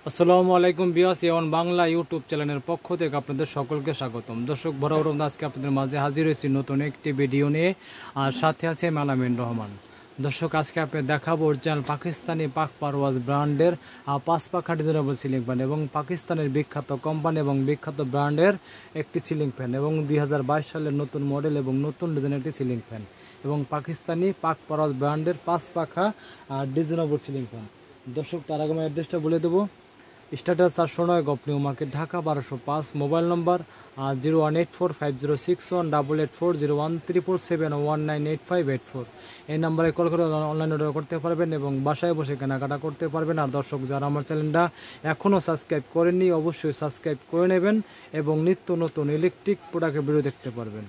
আসসালামু আলাইকুম ভিউয়ার্স, এ one Bangla YouTube চ্যানেলের পক্ষ থেকে আপনাদের সকলকে স্বাগতম। দর্শক, বরাবর আজকে আপনাদের মাঝে হাজির হয়েছি নতুন একটি ভিডিও নিয়ে, আর সাথে আছে মালামিন রহমান। দর্শক, আজকে আপনি দেখাবো অরিজিনাল পাকিস্তানি পাক পারওয়াজ ব্র্যান্ডের 5 পাখা ডিজাইনেবল সিলিং ফ্যান এবং পাকিস্তানের বিখ্যাত কোম্পানি এবং বিখ্যাত ব্র্যান্ডের একটি সিলিং ফ্যান এবং 2022 সালের নতুন মডেল এবং নতুন ডিজাইনের একটি সিলিং ফ্যান এবং পাকিস্তানি পাক পারওয়াজ ব্র্যান্ডের 5 পাখা ডিজাইনেবল সিলিং ফ্যান। দর্শক, তার আগে আমি অ্যাড্রেসটা বলে দেবো। স্ট্যাটাস 409 গপনিউ মার্কেট, ঢাকা 1205। Mobile number 01845061884, 01347198584। এই নাম্বারে কল করে অনলাইন অর্ডার করতে পারবেন এবং বাসায় বসে কেনাকাটা করতে পারবেন। আর দর্শক, যারা আমার চ্যানেলটা এখনও সাবস্ক্রাইব করেননি অবশ্যই সাবস্ক্রাইব করে নেবেন এবং নিত্য নতুন ইলেকট্রিক প্রোডাক্টের ভিডিও দেখতে পারবেন।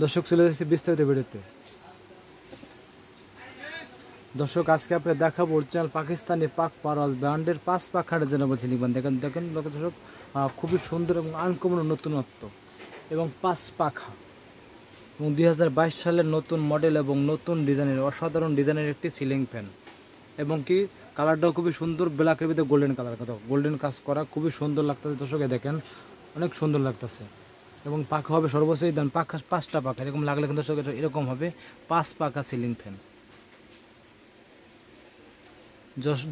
দর্শক, চলে যাচ্ছি বিস্তারিত ভিডিওতে। দর্শক, আজকে আপনি দেখাবো অরিজিনাল পাকিস্তানি পাক পারওয়াজ ব্র্যান্ডের 5 পাখা ডিজাইনেবল সিলিং ফ্যান। দেখেন দর্শক, খুবই সুন্দর এবং আনকমন নতুনত্ব এবং 5 পাখা এবং 2022 সালের নতুন মডেল এবং নতুন ডিজাইনের অসাধারণ ডিজাইনের একটি সিলিং ফ্যান এবং কি কালারটাও খুবই সুন্দর, ব্ল্যাকের ভিতরে গোল্ডেন কালার, গোল্ডেন কাজ করা, খুবই সুন্দর লাগতেছে। দর্শক, দেখেন অনেক সুন্দর লাগতেছে এবং পাখা হবে সর্বোচ্চ দেন পাখা 5টা পাখা, এরকম লাগলে কিন্তু দর্শক এরকম হবে 5 পাখা সিলিং ফ্যান।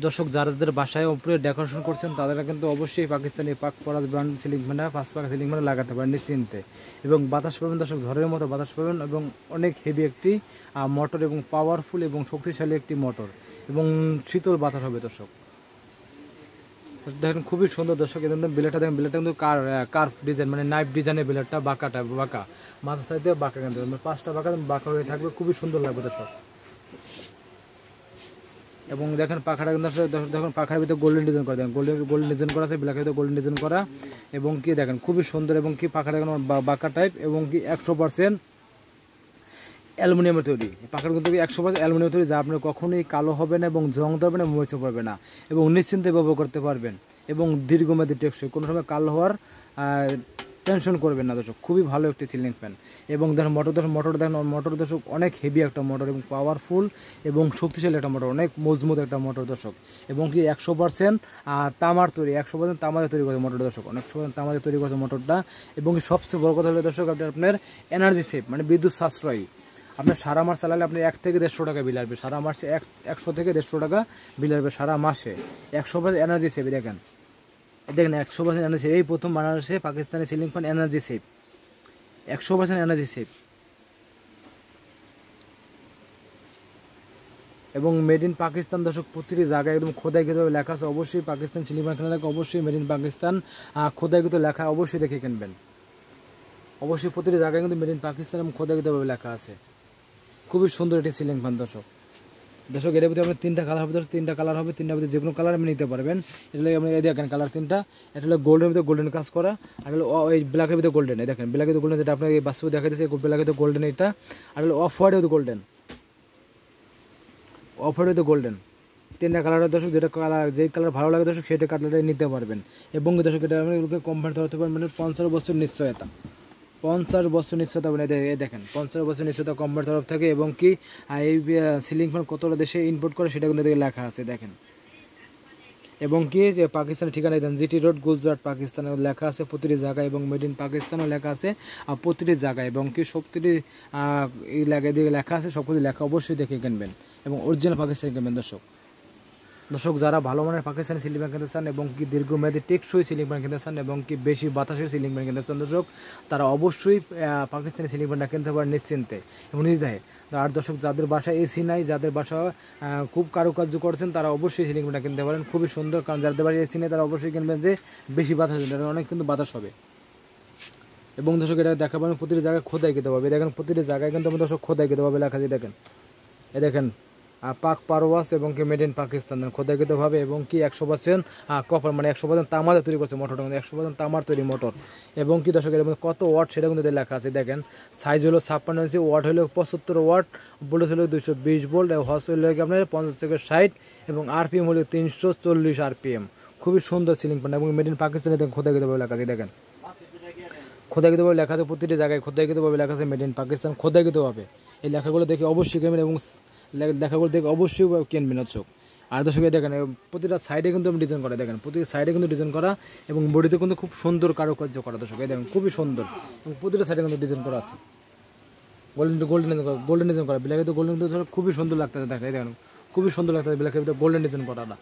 দর্শক, যাদের বাসায় উপরে ডেকোরেশন করছেন তারা কিন্তু অবশ্যই পাকিস্তানি পাক পারওয়াজ ব্র্যান্ড সিলিং ফ্যান 5 পাখা সিলিং ফ্যান লাগাতে পারেন নিশ্চিন্তে এবং বাতাস পাবেন। দর্শক, ঝড়ের মতো বাতাস পাবেন এবং অনেক হেভি একটি মোটর এবং পাওয়ারফুল এবং শক্তিশালী একটি মোটর এবং শীতল বাতাস হবে। দর্শক, দেখেন খুবই সুন্দর। দর্শক, দেখেন বিলেটটা কিন্তু কার্ভ ডিজাইন, মানে নাইফ ডিজাইনের বিলেটটা, বাঁকাটা বাঁকা, মাথা সাইডে বাঁকা, কিন্তু 5টা বাঁকা হয়ে থাকবে, খুবই সুন্দর লাগবে দর্শক। এবং দেখেন পাখাটা কিন্তু দেখুন পাখার ভিতরে গোল্ডেন ডিজাইন করা, দেখেন গোল্ডেন ডিজাইন করা আছে, ব্ল্যাকের ভিতরে গোল্ডেন ডিজাইন করা এবং কি দেখেন খুবই সুন্দর এবং কি পাখাটা এখন বাঁকা টাইপ এবং কি 100% অ্যালুমিনিয়ামের তৈরি। পাখাটা কিন্তু 100% অ্যালুমিনিয়ামের তৈরি, যা আপনার কখনোই কালো হবে না এবং জং ধরবে না, মরিচে পড়বে না এবং নিশ্চিন্তে ব্যবহার করতে পারবেন এবং দীর্ঘমেয়াদী টেকসই, কোনো সময় কালো হওয়ার টেনশন করবেন না। দর্শক, খুবই ভালো একটি সিলিং ফ্যান এবং দেখেন মোটর দর্শক অনেক হেভি একটা মোটর এবং পাওয়ারফুল এবং শক্তিশালী একটা মোটর, অনেক মজবুত একটা মোটর দর্শক এবং কি 100% তামার তৈরি, 100% তামাতে তৈরি করেছে মোটর দর্শক, 100% তামাতে তৈরি করেছে মোটরটা এবং সবচেয়ে বড় কথা হলো দর্শক আপনার এনার্জি সেভ, মানে বিদ্যুৎ সাশ্রয়ী। আপনার সারা মাস চালালে আপনি 1 থেকে 150 টাকা বিল আসবে, সারা মাসে 100 থেকে 150 টাকা বিল আসবে সারা মাসে। 100% এনার্জি সেভ, দেখেন 100% এনার্জি সেভ। এই প্রথম বাংলাদেশে Pakistani ceiling fan energy save, 100% energy save এবং মেড ইন পাকিস্তান। দর্শক, প্রতিটি জায়গায় একদম খোদাইকৃতভাবে লেখা আছে, অবশ্যই পাকিস্তান সিলিং ফ্যান কেনার আগে অবশ্যই মেড ইন পাকিস্তান খোদাইকৃত লেখা অবশ্যই দেখে কিনবেন। অবশ্যই প্রতিটি জায়গায় কিন্তু মেড ইন পাকিস্তান এবং খোদাইকৃতভাবে লেখা আছে। খুবই সুন্দর একটি সিলিং ফ্যান দর্শক। এর ভিতরে আপনার 3টা কালার হবে, 3টা কালার হবে, 3টার ভিতরে যে কোনো কালার আপনি নিতে পারবেন। এটা হলো আপনি এই দেখেন কালার 3টা, এটা হলো গোল্ডের ভিতরে গোল্ডেন কাজ করা, আর হলো ওই ব্ল্যাকের ভিতরে গোল্ডেন, এই দেখেন ব্ল্যাকের ভিতরে গোল্ডেন, যেটা আপনাকে বাস্তবে দেখা দিচ্ছে ব্ল্যাকের ভিতরে গোল্ডেন এটা, আর হলো অফ হোয়াইটের ভিতরে গোল্ডেন, অফ হোয়াইটের ভিতরে গোল্ডেন। 3টা কালারের দর্শক, যেটা কালার যেই কালার ভালো লাগে দর্শক সেটা কালারটাই নিতে পারবেন এবং দর্শক এটা আপনি কোম্পানি ধরতে পারবেন, মানে 50 বছর নিশ্চয়তা, 50 বছর নিশ্চয়তা, মানে দেখেন 50 বছর নিশ্চয়তা কোম্পানির তরফ থেকে এবং কি এই সিলিং ফ্যান কতটা দেশে ইম্পোর্ট করে সেটা কিন্তু লেখা আছে দেখেন এবং কি যে পাকিস্তানের ঠিকানা দেন জিটি রোড, গুজরাট, পাকিস্তানে লেখা আছে প্রতিটি জায়গায় এবং মেড ইন পাকিস্তানও লেখা আছে প্রতিটি জায়গায় এবং কি সবটি এই দিকে লেখা আছে, সব কিছু লেখা অবশ্যই দেখে কিনবেন এবং অরিজিনাল পাকিস্তানি কিনবেন। দর্শক, যারা ভালো মানের পাকিস্তানি সিলিং ফ্যান কিনতে চান এবং কি দীর্ঘমেয়াদী টেকসই সিলিং ফ্যান কিনতে চান এবং কি বেশি বাতাসের সিলিং ফ্যান কিনতে চান দর্শক, তারা অবশ্যই পাকিস্তানি সিলিং ফ্যানটা কিনতে পারেন নিশ্চিন্তে এবং নির্দ্বিধায়। আর দর্শক, যাদের বাসায় এসি নাই, যাদের বাসা খুব কারুকার্য করছেন, তারা অবশ্যই সিলিং ফ্যানটা কিনতে পারেন, খুবই সুন্দর। কারণ যাদের বাসায় এসি নেই তারা অবশ্যই কিনবেন যে বেশি বাতাস হবে, অনেক কিন্তু বাতাস হবে এবং দর্শক এটা দেখাবেন প্রতিটি জায়গায় খোদাই খেতে পারবে। দেখেন প্রতিটি জায়গায় কিন্তু আমি দর্শক খোদাই খেতে পারবে লেখা আছে, দেখেন এ দেখেন পাক পারওয়াজ এবং কি মেড ইন পাকিস্তান খোদাইকৃতভাবে এবং কি 100% কপার, মানে 100% তামাতে তৈরি করছে মোটরটা, মানে 100% তামার তৈরি মোটর এবং কি দর্শক এর মধ্যে কত ওয়াট সেটা কিন্তু লেখা আছে। দেখেন সাইজ হলো 56 ইঞ্চি, ওয়াট হলো 75 ওয়াট, ভোল্টেজ হলো 220 ভোল্ট, হর্স হলো আপনার 50 থেকে 60 এবং আরপিএম হলো 340 আরপিএম। খুবই সুন্দর সিলিং ফ্যান এবং মেড ইন পাকিস্তানে খোদাইকৃতভাবে লেখা আছে, দেখেন খোদাইকৃতভাবে লেখা আছে প্রতিটি জায়গায়, খোদাইকৃতভাবে লেখা আছে মেড ইন পাকিস্তান খোদাইকৃতভাবে। এই লেখাগুলো দেখে অবশ্যই কিনবেন এবং লেখাগুলো দেখে অবশ্যই কিনবেন দর্শক। আর দর্শক দেখেন প্রতিটা সাইডে কিন্তু আমি ডিজাইন করা, দেখেন প্রতিটা সাইডে কিন্তু ডিজাইন করা এবং বডিতে কিন্তু খুব সুন্দর কারুকার্য করা দর্শক, দেখেন খুবই সুন্দর এবং প্রতিটা সাইডে কিন্তু ডিজাইন করা আছে, গোল্ডেন ডিজাইন করা, ব্ল্যাকের তো গোল্ডেন খুবই সুন্দর লাগতেছে, দেখেন খুবই সুন্দর লাগতেছে ব্ল্যাকের ভিতরে গোল্ডেন ডিজাইন করাটা।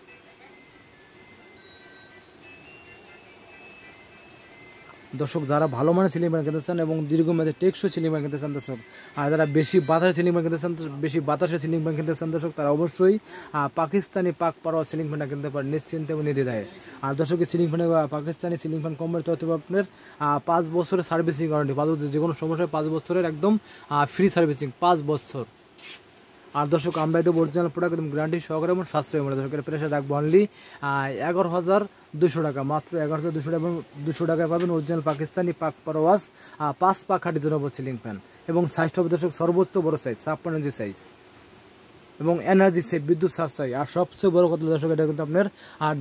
দর্শক যারা ভালো মানের সিলিং ফ্যান কিনতে চান এবং দীর্ঘমেয়াদী টেকসই সিলিং ফ্যান কিনতে চান দর্শক, আর যারা বেশি বাতাসের সিলিং ফ্যান কিনতে চান, বেশি বাতাসের সিলিং ফ্যান কিনতে চান দর্শক, তারা অবশ্যই পাকিস্তানি পাক পারওয়াজ সিলিং ফ্যানটা কিনতে পারেন নিশ্চিন্তে এবং নির্দ্বিধায়। আর দর্শক সিলিং ফ্যানে পাকিস্তানি সিলিং ফ্যান কোম্পানির তরফ থেকে আপনার 5 বছরের সার্ভিসিং ওয়ারেন্টি, 5 বছর যে কোনো সমস্যায় 5 বছরের একদম ফ্রি সার্ভিসিং 5 বছর। আর দর্শক আমরা একদম অরিজিনাল প্রোডাক্ট একদম গ্যারান্টি সহকারে এবং সাশ্রয় মূল্যে দর্শকের প্রেশার রাখবো অনলি 11,200 টাকা, মাত্র 11,200 টাকা, 200 টাকায় পাবেন অরিজিনাল পাকিস্তানি পাক পারওয়াজ 5 পাক খাঁটি জনপদ সিলিং ফ্যান। এবং সাইজটা হবে দর্শক সর্বোচ্চ বড় সাইজ 56 ইঞ্চি সাইজ এবং এনার্জি সেভ, বিদ্যুৎ সাশ্রয়। আর সবচেয়ে বড় কথা দর্শক এটা কিন্তু আপনার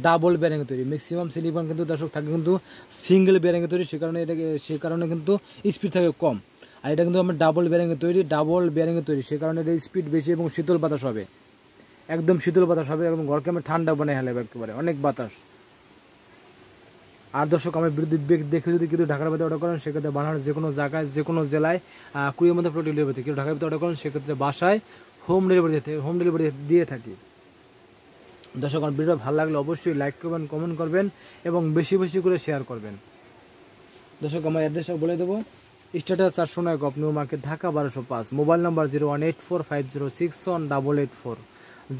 ডাবল ব্যারিংয়ে তৈরি, ম্যাক্সিমাম সিলিং ফ্যান কিন্তু দর্শক থাকে কিন্তু সিঙ্গেল ব্যারিংয়ে তৈরি, সে কারণে কিন্তু স্পিড থাকে কম। আর এটা কিন্তু আমার ডাবল ব্যারিংয়ে তৈরি, সে কারণে এটা স্পিড বেশি এবং শীতল বাতাস হবে, একদম শীতল বাতাস হবে, একদম ঘরকে আমি ঠান্ডা বানিয়ে হেলাবে একেবারে, অনেক বাতাস। আর দর্শক আমার বিদ্যুৎ বেগ দেখে যদি কিন্তু ঢাকার মধ্যে অর্ডার করেন সেক্ষেত্রে বানানোর যে কোনো জায়গায় যে কোনো জেলায় কুড়ির মধ্যে প্রোডাক্ট ডেলিভারি কিন্তু ঢাকার ভিতরে অর্ডার করেন সেক্ষেত্রে বাসায় হোম ডেলিভারি দিয়ে থাকি। দর্শক আমার ভিডিও ভালো লাগলে অবশ্যই লাইক করবেন, কমেন্ট করবেন এবং বেশি বেশি করে শেয়ার করবেন। দর্শক আমার অ্যাড্রেসটা বলে দেবো, status 409 gov new market Dhaka 1205, mobile number 01845061884,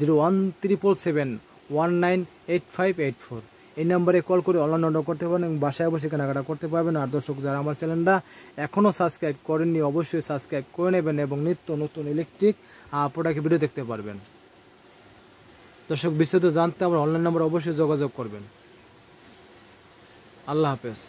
01377198584। এই নাম্বারে কল করে অনলাইন অর্ডার করতে পারেন এবং বাসায় বসে কেনাকাটা করতে পারবেন। আর দর্শক যারা আমার চ্যানেলটা এখনও সাবস্ক্রাইব করেননি অবশ্যই সাবস্ক্রাইব করে নেবেন এবং নিত্য নতুন ইলেকট্রিক প্রোডাক্ট ভিডিও দেখতে পারবেন। দর্শক বিস্তারিত জানতে আমার অনলাইন নাম্বার অবশ্যই যোগাযোগ করবেন। আল্লাহ হাফেজ।